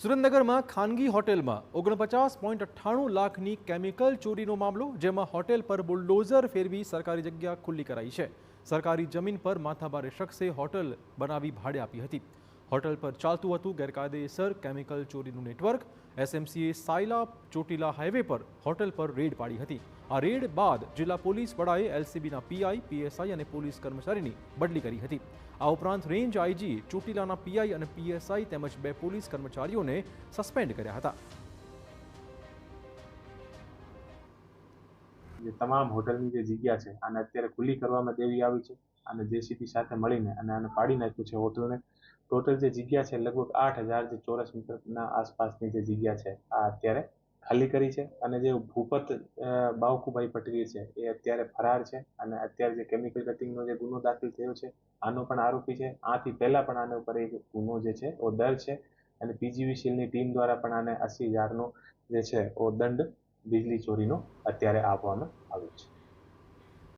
સુરેન્દ્રનગરમાં ખાનગી હોટેલમાં 49.98 લાખની કેમિકલ ચોરીનો મામલો, જેમાં હોટેલ પર બુલડોઝર ફેરવી સરકારી જગ્યા ખુલ્લી કરાઈ છે। સરકારી જમીન પર માથાભારે શખ્સે હોટેલ બનાવી ભાડે આપી હતી। હોટેલ પર ચાલતું હતું ગેરકાયદેસર કેમિકલ ચોરીનું નેટવર્ક। એસએમસીએ સાયલા ચોટીલા હાઈવે પર હોટેલ પર રેડ પાડી હતી। આ રેડ બાદ જિલ્લા પોલીસ વડાએ એલસીબીના પીઆઈ, પીએસઆઈ અને પોલીસ કર્મચારીની બદલી કરી હતી। આ ઉપરાંત રેન્જ આઈજી ચોટીલાના પીઆઈ અને પીએસઆઈ તેમજ 2 પોલીસ કર્મચારીઓને સસ્પેન્ડ કર્યા હતા। તમામ હોટલની જે જગ્યા છે આને અત્યારે ખુલ્લી કરવામાં દેવી આવી છે અને જેસીબી સાથે મળીને આને પાડી નાખ્યું છે હોટલને। ટોટલ જે જગ્યા છે લગભગ 8000 જે ચોરસ મીટરના આસપાસની જે જગ્યા છે આ અત્યારે ખાલી કરી છે અને જે ભૂપત બાવકુભાઈ પટવી છે એ અત્યારે ફરાર છે અને અત્યારે જે કેમિકલ કટિંગનો જે ગુનો દાખલ થયો છે આનો પણ આરોપી છે। આથી પહેલા પણ આના ઉપર એક ગુનો જે છે ઓ દર્જ છે અને પીજીવીસીએલની ટીમ દ્વારા પણ આને 80000નો જે છે ઓ દંડ વીજળી ચોરીનો અત્યારે આપવામાં